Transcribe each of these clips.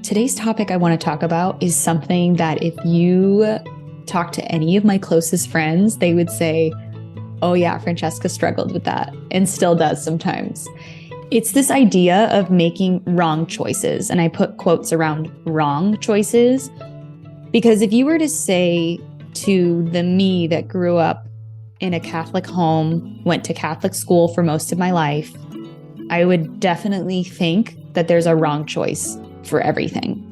Today's topic I want to talk about is something that if you talk to any of my closest friends, they would say, oh yeah, Francesca struggled with that and still does sometimes. It's this idea of making wrong choices. And I put quotes around wrong choices because if you were to say to the me that grew up in a Catholic home, went to Catholic school for most of my life, I would definitely think that there's a wrong choice for everything.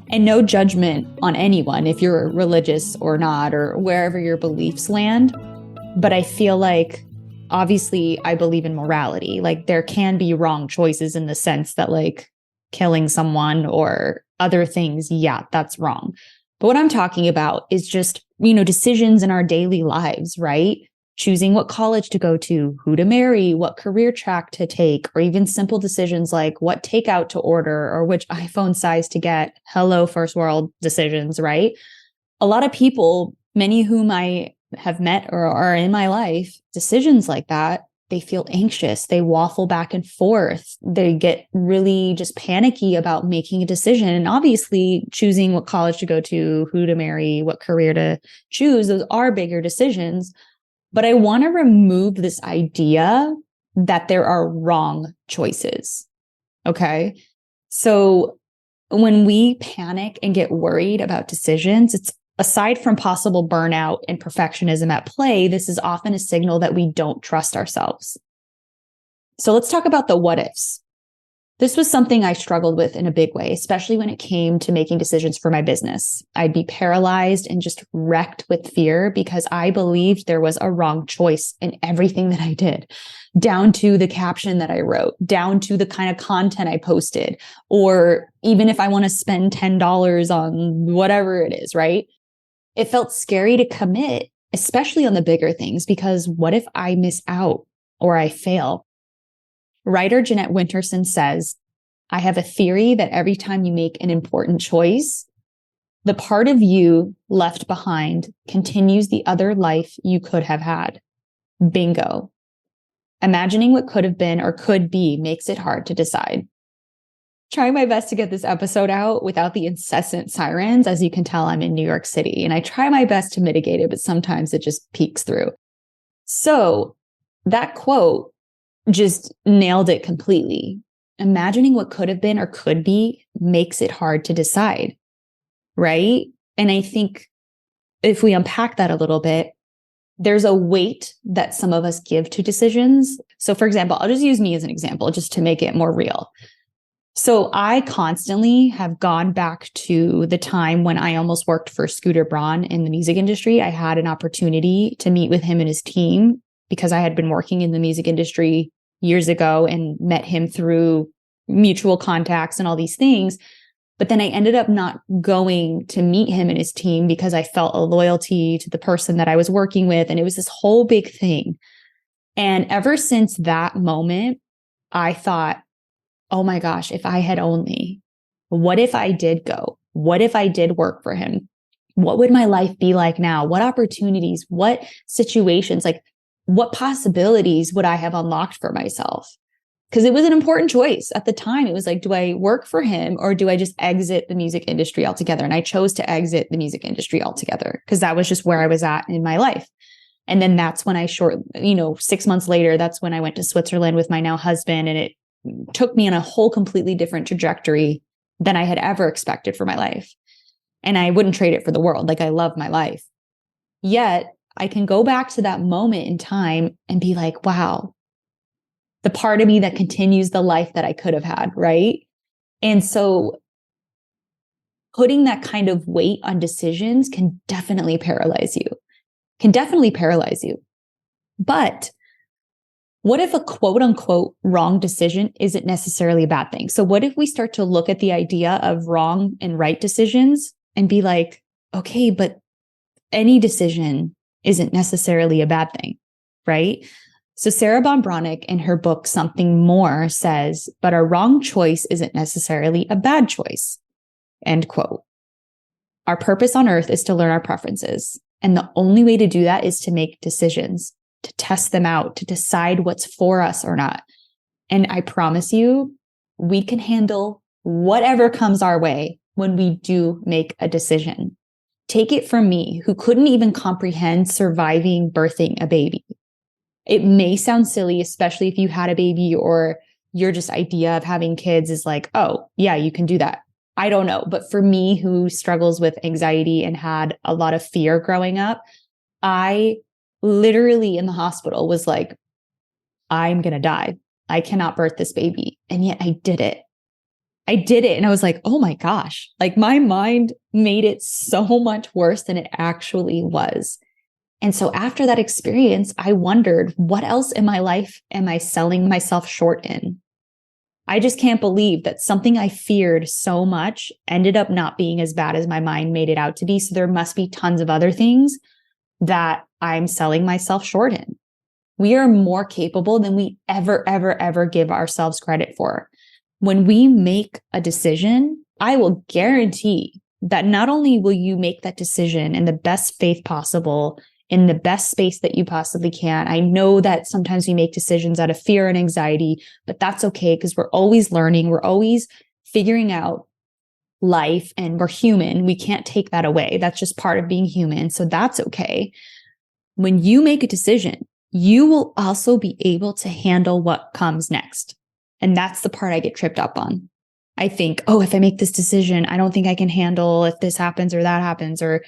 And no judgment on anyone if you're religious or not, or wherever your beliefs land. But I feel like, obviously, I believe in morality. Like there can be wrong choices in the sense that like killing someone or other things, yeah, that's wrong. But what I'm talking about is just, decisions in our daily lives, right? Choosing what college to go to, who to marry, what career track to take, or even simple decisions like what takeout to order or which iPhone size to get. Hello, first world decisions, right? A lot of people, many whom I have met or are in my life, decisions like that, they feel anxious. They waffle back and forth. They get really just panicky about making a decision. And obviously choosing what college to go to, who to marry, what career to choose, those are bigger decisions. But I want to remove this idea that there are wrong choices. Okay. So when we panic and get worried about decisions, it's aside from possible burnout and perfectionism at play, this is often a signal that we don't trust ourselves. So let's talk about the what ifs. This was something I struggled with in a big way, especially when it came to making decisions for my business. I'd be paralyzed and just wrecked with fear because I believed there was a wrong choice in everything that I did, down to the caption that I wrote, down to the kind of content I posted, or even if I want to spend $10 on whatever it is, right? It felt scary to commit, especially on the bigger things, because what if I miss out or I fail? Writer Jeanette Winterson says, I have a theory that every time you make an important choice, the part of you left behind continues the other life you could have had. Bingo. Imagining what could have been or could be makes it hard to decide. Trying my best to get this episode out without the incessant sirens. As you can tell, I'm in New York City and I try my best to mitigate it, but sometimes it just peeks through. So that quote just nailed it completely. Imagining what could have been or could be makes it hard to decide, right? And I think if we unpack that a little bit, there's a weight that some of us give to decisions. So for example, I'll just use me as an example just to make it more real. So I constantly have gone back to the time when I almost worked for Scooter Braun in the music industry. I had an opportunity to meet with him and his team because I had been working in the music industry years ago and met him through mutual contacts and all these things. But then I ended up not going to meet him and his team because I felt a loyalty to the person that I was working with. And it was this whole big thing. And ever since that moment, I thought, oh my gosh, if I had only, what if I did go? What if I did work for him? What would my life be like now? What opportunities, what situations, like what possibilities would I have unlocked for myself? Because it was an important choice at the time. It was like, do I work for him or do I just exit the music industry altogether? And I chose to exit the music industry altogether because that was just where I was at in my life. And then that's when 6 months later, that's when I went to Switzerland with my now husband. And it took me on a whole completely different trajectory than I had ever expected for my life. And I wouldn't trade it for the world. Like I love my life. Yet I can go back to that moment in time and be like, wow, the part of me that continues the life that I could have had, right? And so putting that kind of weight on decisions can definitely paralyze you, But what if a quote unquote wrong decision isn't necessarily a bad thing? So what if we start to look at the idea of wrong and right decisions and be like, okay, but any decision isn't necessarily a bad thing, right? So Sarah Von Bronick in her book, Something More, says, but a wrong choice isn't necessarily a bad choice, end quote. Our purpose on earth is to learn our preferences. And the only way to do that is to make decisions. to test them out, to decide what's for us or not. And I promise you, we can handle whatever comes our way when we do make a decision. Take it from me, who couldn't even comprehend surviving birthing a baby. It may sound silly, especially if you had a baby or your just idea of having kids is like, oh, yeah, you can do that. I don't know. But for me, who struggles with anxiety and had a lot of fear growing up, I literally in the hospital was like, I'm going to die. I cannot birth this baby. And yet I did it. I did it. And I was like, oh my gosh, like my mind made it so much worse than it actually was. And so after that experience, I wondered, what else in my life am I selling myself short in? I just can't believe that something I feared so much ended up not being as bad as my mind made it out to be. So there must be tons of other things that I'm selling myself short in. We are more capable than we ever give ourselves credit for. When we make a decision, I will guarantee that not only will you make that decision in the best faith possible, in the best space that you possibly can. I know that sometimes we make decisions out of fear and anxiety, but that's okay because we're always learning. We're always figuring out life and we're human. We can't take that away. That's just part of being human. So that's okay. When you make a decision, you will also be able to handle what comes next. And that's the part I get tripped up on. I think, oh, if I make this decision, I don't think I can handle if this happens or that happens, or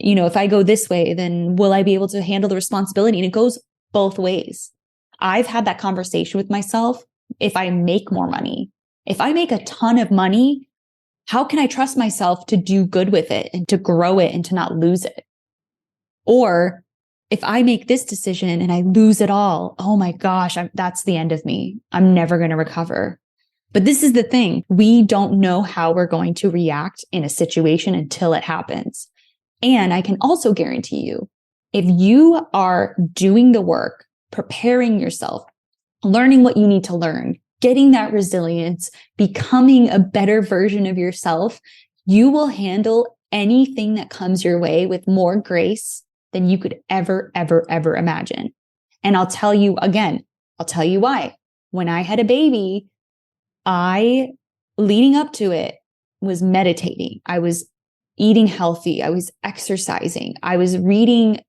if I go this way, then will I be able to handle the responsibility? And it goes both ways. I've had that conversation with myself. If I make more money, if I make a ton of money, how can I trust myself to do good with it and to grow it and to not lose it? Or if I make this decision and I lose it all, oh my gosh, that's the end of me. I'm never going to recover. But this is the thing. We don't know how we're going to react in a situation until it happens. And I can also guarantee you, if you are doing the work, preparing yourself, learning what you need to learn, getting that resilience, becoming a better version of yourself, you will handle anything that comes your way with more grace than you could ever imagine. And I'll tell you why. When I had a baby, leading up to it, was meditating. I was eating healthy. I was exercising. I was reading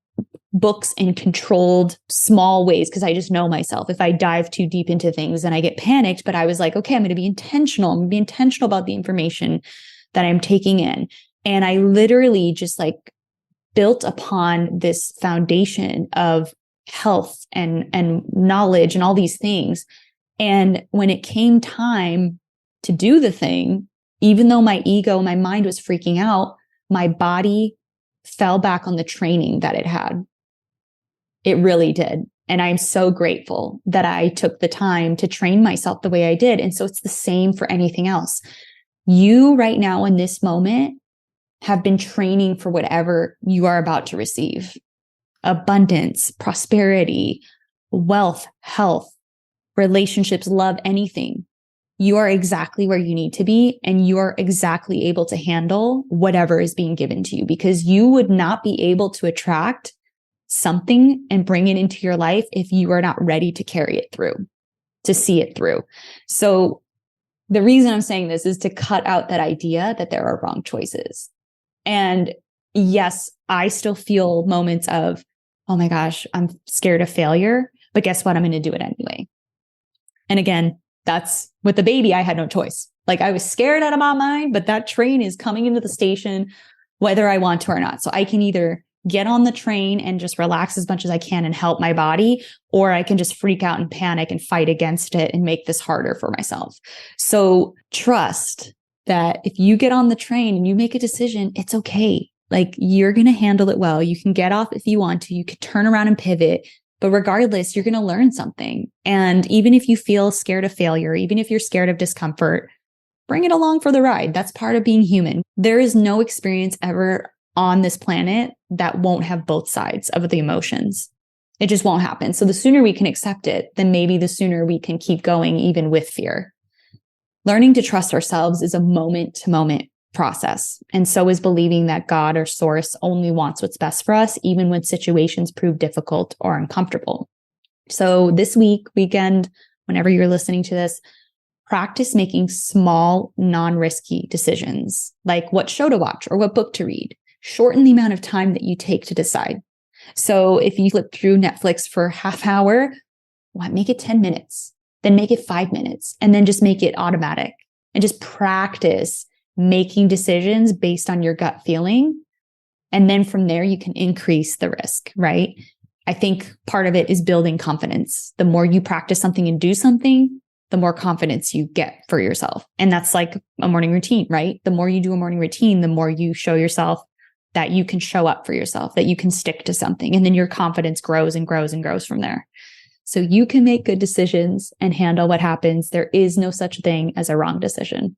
books in controlled small ways because I just know myself. If I dive too deep into things, then I get panicked. But I was like, okay, I'm going to be intentional. I'm going to be intentional about the information that I'm taking in. And I literally just like built upon this foundation of health and knowledge and all these things. And when it came time to do the thing, even though my ego, my mind was freaking out, my body fell back on the training that it had. It really did. And I'm so grateful that I took the time to train myself the way I did. And so it's the same for anything else. You right now in this moment have been training for whatever you are about to receive. Abundance, prosperity, wealth, health, relationships, love, anything. You are exactly where you need to be, and you are exactly able to handle whatever is being given to you, because you would not be able to attract something and bring it into your life if you are not ready to carry it through, to see it through. So the reason I'm saying this is to cut out that idea that there are wrong choices. And yes, I still feel moments of, oh my gosh, I'm scared of failure, but guess what? I'm going to do it anyway. And again, that's with the baby, I had no choice. Like I was scared out of my mind, but that train is coming into the station, whether I want to or not. So I can either get on the train and just relax as much as I can and help my body, or I can just freak out and panic and fight against it and make this harder for myself. So trust that if you get on the train and you make a decision, it's okay. Like you're going to handle it well. You can get off if you want to, you can turn around and pivot. But regardless, you're going to learn something. And even if you feel scared of failure, even if you're scared of discomfort, bring it along for the ride. That's part of being human. There is no experience ever on this planet that won't have both sides of the emotions. It just won't happen. So the sooner we can accept it, then maybe the sooner we can keep going even with fear. Learning to trust ourselves is a moment to moment process. And so is believing that God or source only wants what's best for us, even when situations prove difficult or uncomfortable. So this weekend, whenever you're listening to this, practice making small, non-risky decisions, like what show to watch or what book to read. Shorten the amount of time that you take to decide. So if you flip through Netflix for a half hour, make it 10 minutes, then make it 5 minutes, and then just make it automatic and just practice making decisions based on your gut feeling. And then from there, you can increase the risk, right? I think part of it is building confidence. The more you practice something and do something, the more confidence you get for yourself. And that's like a morning routine, right? The more you do a morning routine, the more you show yourself that you can show up for yourself, that you can stick to something. And then your confidence grows and grows and grows from there. So you can make good decisions and handle what happens. There is no such thing as a wrong decision.